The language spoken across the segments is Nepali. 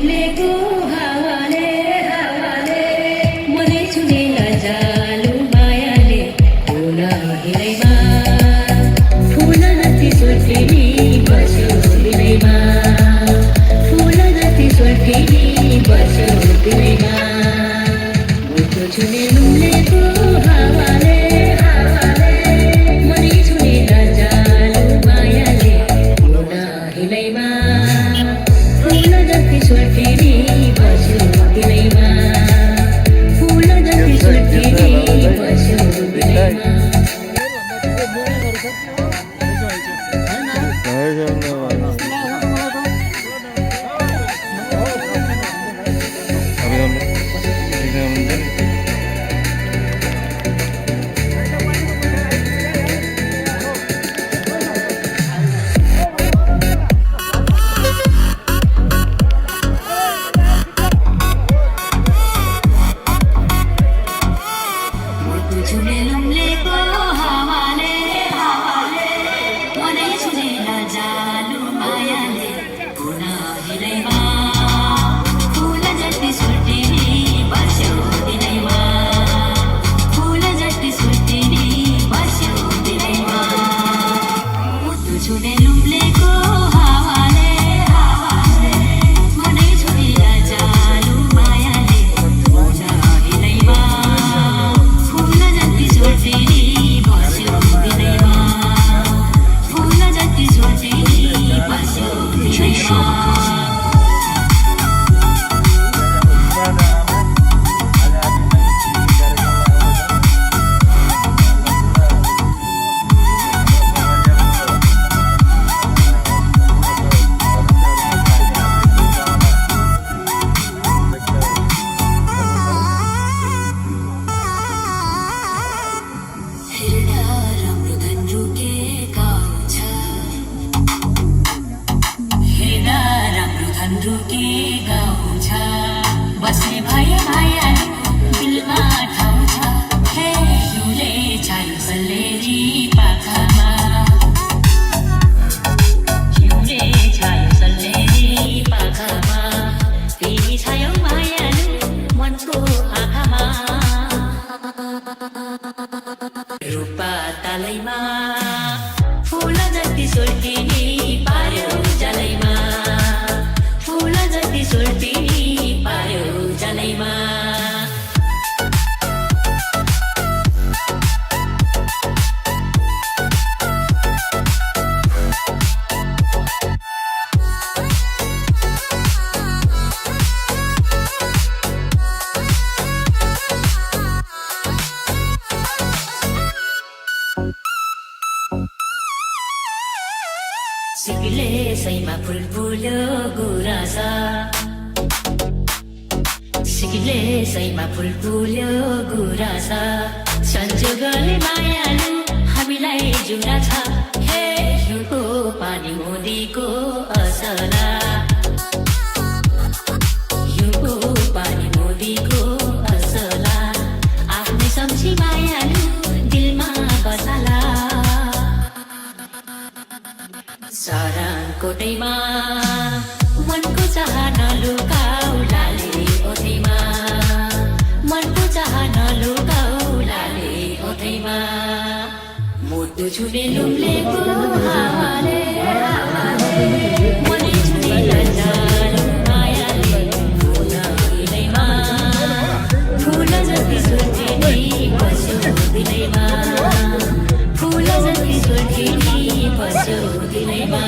लुम्लेको हावाले हावाले मनै छुनेर जालु मायाले फुल हिँडैमा फुल जति सुर्खेनी बस्यो दिलैमा फुल जति सुर्खेनी बस्यो दिलैमा मुटु छुने लुम्लेको हावाले हावाले मनै छुनेर जालु मायाले फुल हिँडैमा फुल जति सुर्खेनी बस्यो दिलैमा फुल जति सुर्खेनी बस्यो दिलैमा छुने लुम्लेको हावाले हावाले मनै छुनेर जालु मायाले फुल हिँडैमा फुल जति सुर्खेनी बस्यो दिलैमा फुल जति सुर्खेनी बस्यो दिलैमा मुटु छुने लुम्लेको हावाले हावाले मनै छुनेर जालु मायाले फुल हिँडैमा फुल जति सुर्खेनी बस्यो दिलैमा फुल जति सुर्खेनी बस्यो दिलैमा हेर्दा राम्रो धन रुकेका हुन्छ हेर्दा राम्रो धन रुकेका हुन्छ बस्ने भए मायालु दिलमा ठाउँ छ हे हिउँले छायो सल्लेरी पाखामा हिउँले छायो सल्लेरी पाखामा तिमी छायौ मायालु मनको आँखामा रूपा तालैमा फुल जति सुर्खेनी पार्यो जलैमा फुल जति सुर्खेनी पार्यो जलैमा सिक्ले सैमा फुल फुल्यो गुराँसा सिक्ले सैमा फुल फुल्यो गुराँसा संजोगले मायालु हामीलाई जुना छ हे हिउँको पानी मोदीको असला हिउँको पानी मोदीको असला आफ्नै सम्झी मायालु दिलमा बसाला साराकोटैमा मनको चाहना लुकाऊ लाले ओठैमा मनको चाहना लुकाऊ लाले ओठैमा मुटु छुने लुम्लेको हावाले हावाले मनै छुनेर जालु मायाले फुल हिँडैमा फुल जति सुर्खेनी बस्यो दिलैमा फुल जति सुर्खेनी बस्यो दिलैमा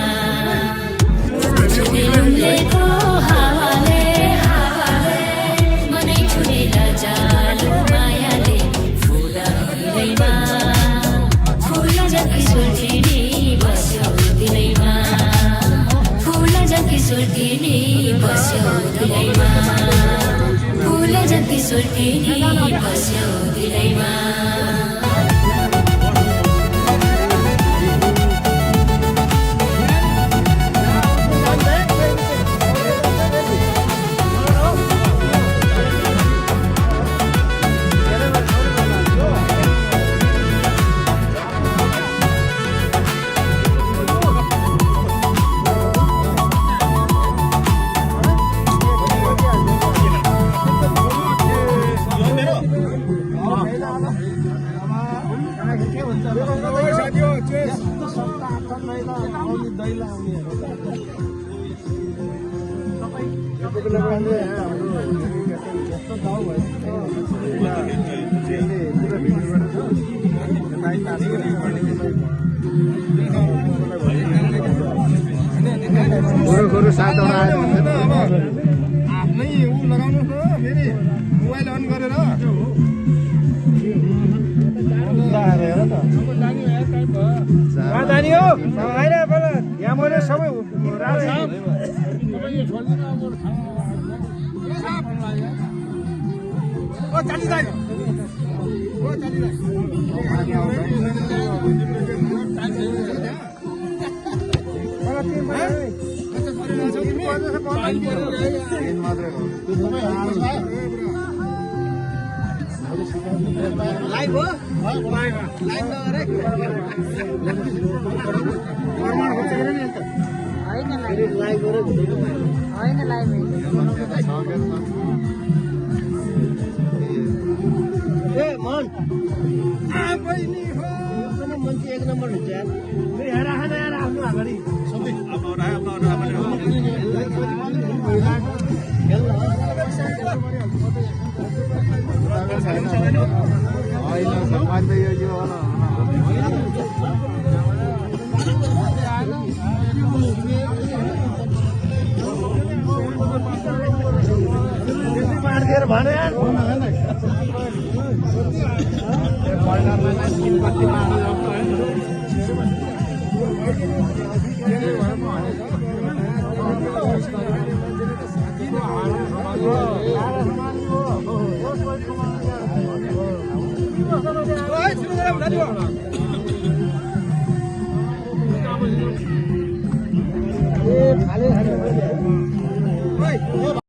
छुने लुम्लेको हावाले हावाले मनै छुनेर जालु मायाले फुल हिँडैमा फुल जति सुर्खेनी बस्यो दिलैमा फुल जति सुर्खेनी बस्यो दिलैमा फुल जति सुर्खेनी बस्यो दिलैमा गुरु 7 वटा आयो आफ्नै ऊ लगाउनु हो फेरि मोबाइल अन गरेर जानी हो होइन यहाँ मैले सबै लाइभ हो लाइभ नगरे होइन लाइभ ए मन बहिनी हो मान्छे 1 नम्बर हुन्छ यार हेर खाना यार आफ्नो अगाडि सबै भने